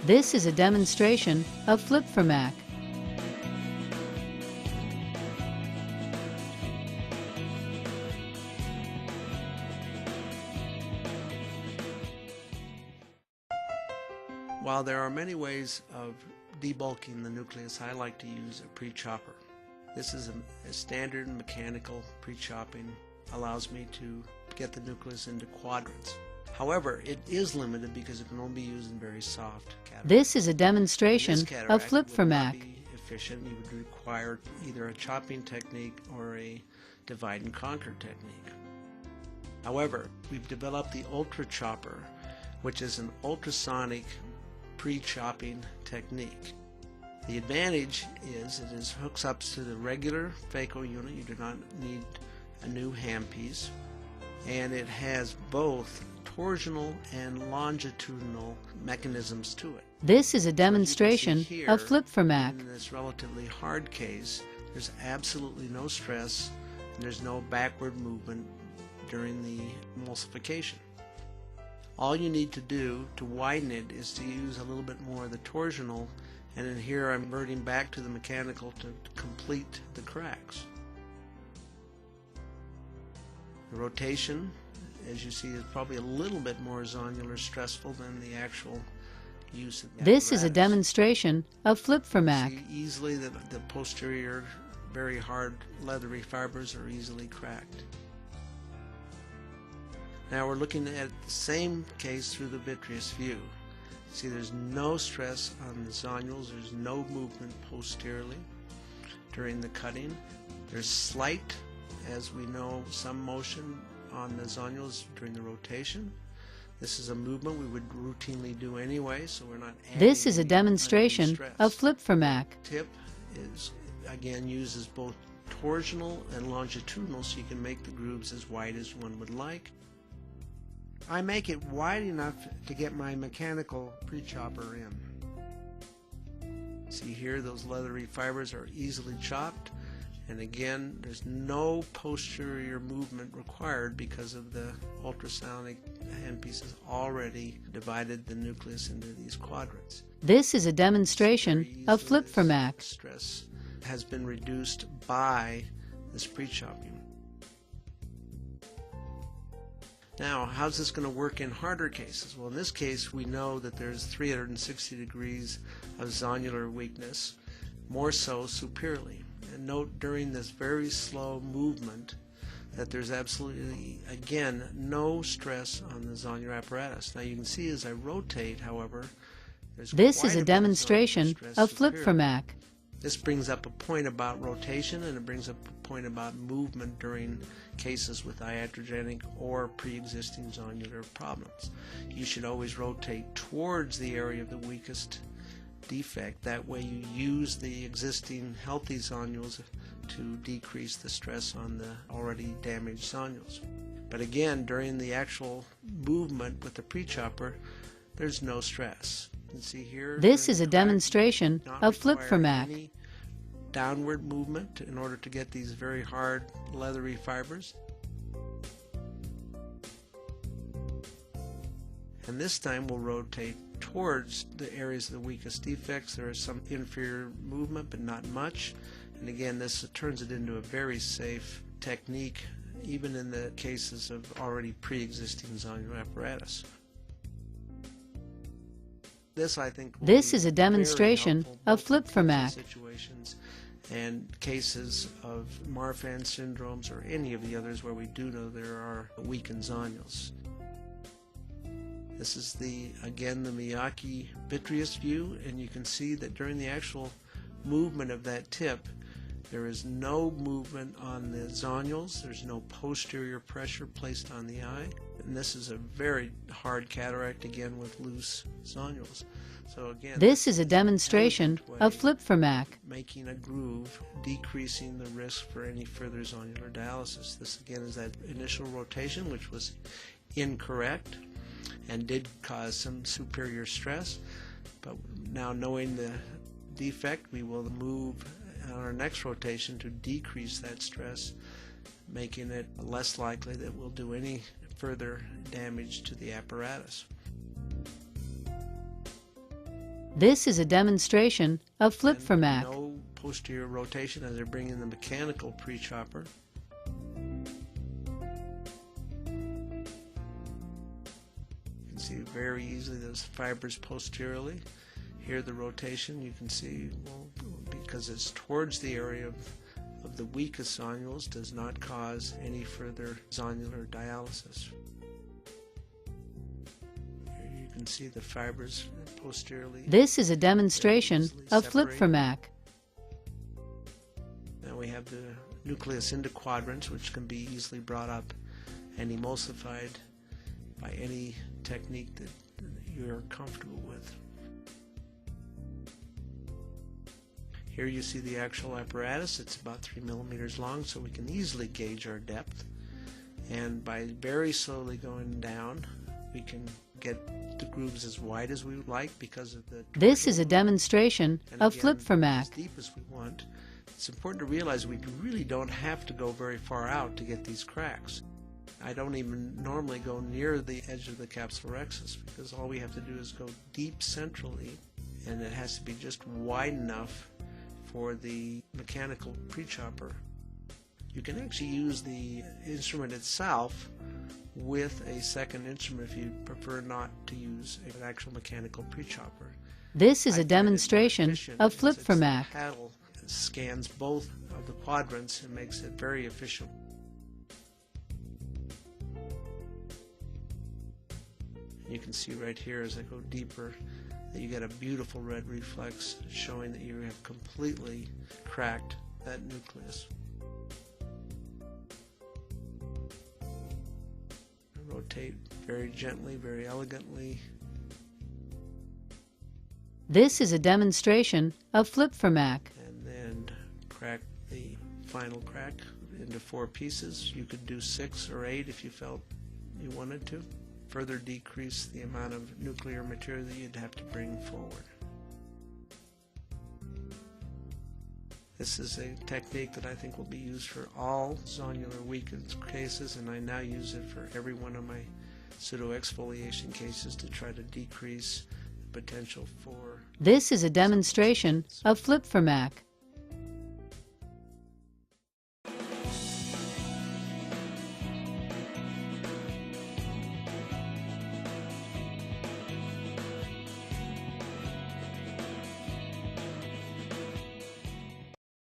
This is a demonstration of Flip for Mac. While there are many ways of debulking the nucleus, I like to use a pre-chopper. This is a standard mechanical pre-chopping, allows me to get the nucleus into quadrants. However, it is limited because it can only be used in very soft cataracts. This is a demonstration of Flip for Mac. Would not be efficient. You would require either a chopping technique or a divide and conquer technique. However, we've developed the Ultrachopper, which is an ultrasonic pre-chopping technique. The advantage is it hooks up to the regular phaco unit. You do not need a new handpiece, and it has both torsional and longitudinal mechanisms to it. This is a demonstration of Flip for Mac. In this relatively hard case, there's absolutely no stress and there's no backward movement during the emulsification. All you need to do to widen it is to use a little bit more of the torsional, and in here I'm reverting back to the mechanical to complete the cracks. The rotation, as you see, is probably a little bit more zonular stressful than the actual use of the This is a apparatus. demonstration of Flip for Mac. See easily that the posterior, very hard leathery fibers are easily cracked. Now we're looking at the same case through the vitreous view. See, there's no stress on the zonules, there's no movement posteriorly during the cutting. There's slight, as we know, some motion on the zonules during the rotation. This is a movement we would routinely do anyway, so we're not adding This is a any demonstration undue stress. of Flip for Mac. Tip is, again, uses both torsional and longitudinal, so you can make the grooves as wide as one would like. I make it wide enough to get my mechanical pre-chopper in. See here, those leathery fibers are easily chopped, and again, there's no posterior movement required because of the ultrasonic handpiece has already divided the nucleus into these quadrants. This is a demonstration of Flip for Mac. Stress has been reduced by this pre-chopping. Now, how's this going to work in harder cases? Well, in this case, we know that there's 360 degrees of zonular weakness, more so superiorly. And note during this very slow movement that there's absolutely, again, no stress on the zonular apparatus. Now you can see as I rotate, however, there's This quite is a bit of zonular demonstration stress of Flip for superior. Mac. This brings up a point about rotation, and it brings up a point about movement during cases with iatrogenic or pre-existing zonular problems. You should always rotate towards the area of the weakest defect. That way you use the existing healthy zonules to decrease the stress on the already damaged zonules. But again, during the actual movement with the pre-chopper, there's no stress. You can see here, This is a demonstration of Flip for Mac. any downward movement in order to get these very hard leathery fibers. And this time we'll rotate towards the areas of the weakest defects. There is some inferior movement, but not much. And again, this turns it into a very safe technique, even in the cases of already pre-existing zonular apparatus. This, I think, will This be is a very demonstration helpful of both Flip in for future Mac. situations and cases of Marfan syndromes or any of the others where we do know there are weakened zonules. This is again the Miyake vitreous view, and you can see that during the actual movement of that tip, there is no movement on the zonules, there's no posterior pressure placed on the eye, and this is a very hard cataract, again with loose zonules. So again, This is a demonstration of Flip for Mac. making a groove, decreasing the risk for any further zonular dialysis. This again is that initial rotation, which was incorrect and did cause some superior stress, but now knowing the defect, we will move on our next rotation to decrease that stress, making it less likely that we'll do any further damage to the apparatus. This is a demonstration of flip for Mac. No posterior rotation as I bring in the mechanical pre-chopper. You can see very easily those fibers posteriorly. Here the rotation you can see, well, because it's towards the area of the weakest zonules, does not cause any further zonular dialysis. Here you can see the fibers posteriorly. This is a demonstration of flip for Mac. Now we have the nucleus into quadrants, which can be easily brought up and emulsified by any technique that you're comfortable with. Here you see the actual apparatus. It's about 3 millimeters long, so we can easily gauge our depth. And by very slowly going down, we can get the grooves as wide as we would like because of the... This is a demonstration of flip for Mac. As deep as we want. It's important to realize we really don't have to go very far out to get these cracks. I don't even normally go near the edge of the enACSRS because all we have to do is go deep centrally, and it has to be just wide enough for the mechanical pre-chopper. You can actually use the instrument itself with a second instrument if you prefer not to use an actual mechanical pre-chopper. This is a demonstration of flip for Mac. The paddle scans both of the quadrants and makes it very efficient. You can see right here as I go deeper that you get a beautiful red reflex showing that you have completely cracked that nucleus. Rotate very gently, very elegantly. This is a demonstration of flip for Mac. And then crack the final crack into 4 pieces. You could do 6 or 8 if you felt you wanted to. Further decrease the amount of nuclear material that you'd have to bring forward. This is a technique that I think will be used for all zonular weakened cases, and I now use it for every one of my pseudo-exfoliation cases to try to decrease the potential for... This is a demonstration of flip for Mac.